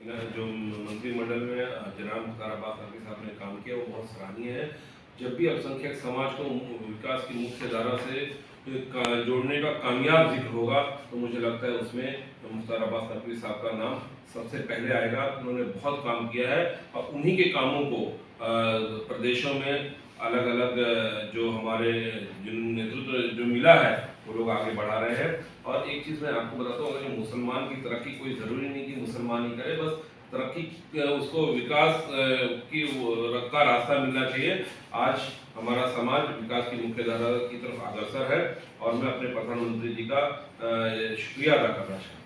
जो मंत्रिमंडल में जनाब मुख्तार अब्बास नकवी साहब ने काम किया वो बहुत सराहनीय है। जब भी अल्पसंख्यक समाज को विकास की मुख्य धारा से जोड़ने का कामयाब जिक्र होगा तो मुझे लगता है उसमें मुख्तार अब्बास नकवी साहब का नाम सबसे पहले आएगा। उन्होंने बहुत काम किया है और उन्हीं के कामों को प्रदेशों में अलग अलग जो हमारे नेतृत्व जो मिला है वो लोग आगे बढ़ा रहे हैं। और एक चीज़ मैं आपको बताता हूँ, अगर मुसलमान की तरक्की कोई ज़रूरी नहीं कि मुसलमान ही करे, बस तरक्की उसको विकास की का रास्ता मिलना चाहिए। आज हमारा समाज विकास की मुख्य धारा की तरफ अग्रसर है और मैं अपने प्रधानमंत्री जी का शुक्रिया अदा करना चाहता हूँ।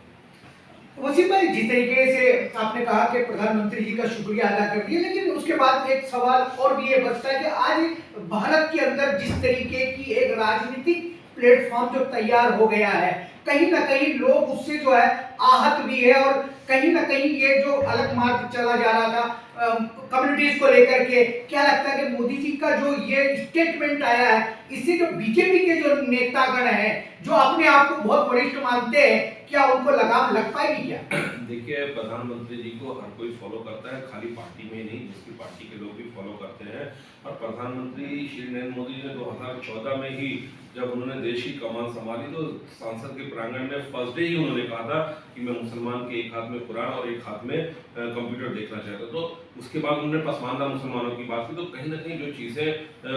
वसीम भाई, जिस तरीके से आपने कहा कि प्रधानमंत्री जी का शुक्रिया अदा कर दिया, लेकिन उसके बाद एक सवाल और भी ये बचता है कि आज भारत के अंदर जिस तरीके की एक राजनीतिक प्लेटफॉर्म जो तैयार हो गया है, कहीं ना कहीं लोग उससे जो है आहत भी है और कहीं ना कहीं ये जो अलग मार्ग चला जा रहा था कम्युनिटीज को लेकर के, क्या लगता है कि मोदी जी का जो ये स्टेटमेंट आया है इससे जो बीजेपी के जो नेतागण हैं जो अपने आप को बहुत वरिष्ठ मानते हैं, क्या उनको लगाम लग पाएगी क्या? देखिए, प्रधानमंत्री जी को हर कोई फॉलो करता है, खाली पार्टी में नहीं, जिसकी पार्टी के लोग भी फॉलो करते हैं। और प्रधानमंत्री श्री नरेंद्र मोदी जी ने 2014 में ही जब उन्होंने देश की कमान संभाली तो संसद के प्रांगण में फर्स्ट डे ही उन्होंने कहा था कि मैं मुसलमान के एक हाथ में कुरान और एक हाथ में कंप्यूटर देखना चाहता। तो उसके बाद उन्होंने पसमानदा मुसलमानों की बात की। तो कहीं ना कहीं जो चीज़ें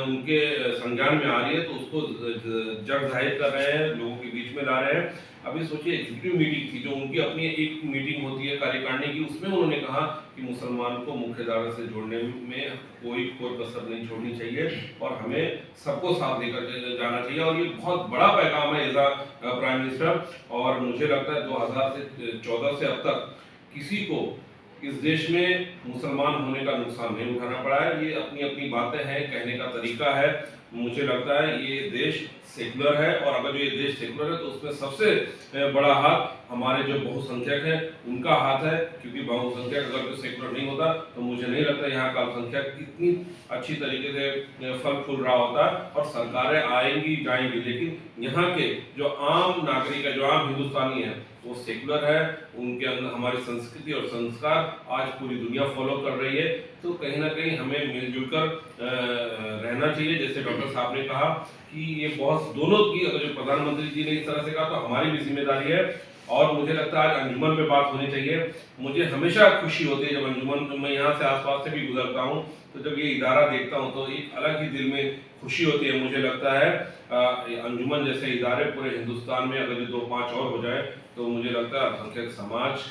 उनके संज्ञान में आ रही है तो उसको जग जाहिर कर रहे हैं, लोगों के बीच में ला रहे हैं। अभी सोचिए, एग्जीक्यूटिव मीटिंग थी जो उनकी अपनी एक मीटिंग होती है कार्यकारिणी की, उसमें उन्होंने कहा कि मुसलमान को मुख्य धारा से जोड़ने में कोई कसर नहीं छोड़नी चाहिए और हमें सबको साथ लेकर जाना चाहिए। और ये बहुत बड़ा पैगाम है एज अ प्राइम मिनिस्टर। और मुझे लगता है 2014 से अब तक किसी को इस देश में मुसलमान होने का नुकसान नहीं उठाना पड़ा है। ये अपनी अपनी बातें हैं, कहने का तरीका है। मुझे लगता है ये देश सेकुलर है और अगर जो ये देश सेकुलर है तो उसमें सबसे बड़ा हाथ हमारे जो बहुसंख्यक हैं उनका हाथ है, क्योंकि बहुसंख्यक अगर जो सेकुलर नहीं होता तो मुझे नहीं लगता यहाँ का अल्पसंख्यक कितनी अच्छी तरीके से फल फूल रहा होता। और सरकारें आएंगी जाएंगी, लेकिन यहाँ के जो आम नागरिक है, जो आम हिंदुस्तानी है, वो सेकुलर है। उनके अंदर हमारी संस्कृति और संस्कार आज पूरी दुनिया फॉलो कर रही है। तो कहीं ना कहीं हमें मिलजुल कर रहना चाहिए। जैसे डॉक्टर साहब ने कहा कि ये बहुत दोनों की, अगर जो प्रधानमंत्री जी ने इस तरह से कहा तो हमारी भी जिम्मेदारी है। और मुझे लगता है आज अंजुमन पे बात होनी चाहिए। मुझे हमेशा खुशी होती है जब अंजुमन, मैं यहाँ से आसपास से भी गुजरता हूँ तो जब ये इदारा देखता हूँ तो एक अलग ही दिल में खुशी होती है। मुझे लगता है अंजुमन जैसे इदारे पूरे हिंदुस्तान में अगर 2-5 और हो जाए तो मुझे लगता है अल्पसंख्यक समाज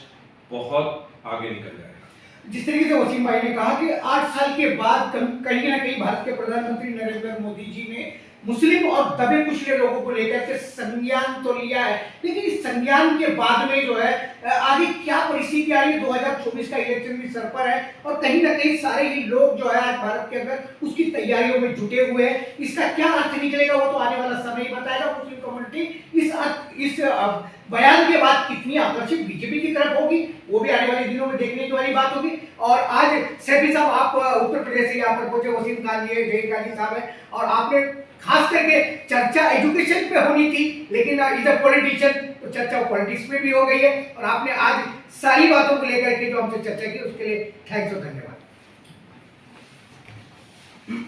बहुत आगे निकल जाएगा। जिस तरीके से वसीम भाई ने कहा कि 8 साल के बाद कहीं ना कहीं भारत के प्रधानमंत्री नरेंद्र मोदी जी ने मुस्लिम और दबे कुचले लोगों को लेकर के संज्ञान तो लिया है, लेकिन इस संज्ञान के बाद में जो है आगे क्या परिस्थिति आ रही है? 2024 का इलेक्शन भी सर पर है और कहीं ना कहीं सारे ही लोग जो है आज भारत के अंदर उसकी तैयारियों में जुटे हुए हैं। इसका क्या अर्थ निकलेगा वो तो आने वाला समय ही बताएगा। मुस्लिम कम्युनिटी इस बयान के बाद कितनी आकर्षित बीजेपी की तरफ होगी वो भी आने वाले दिनों में देखने की वाली बात होगी। और आज सैफी साहब, आप उत्तर प्रदेश से यहाँ पर पहुंचे, वसीम खान जी जहीर खान साहब है और आपने खास करके चर्चा एजुकेशन पे होनी थी, लेकिन इज अ पॉलिटिशियन तो चर्चा पॉलिटिक्स में भी हो गई है और आपने आज सारी बातों को लेकर के जो हमसे चर्चा की उसके लिए थैंक्स और धन्यवाद।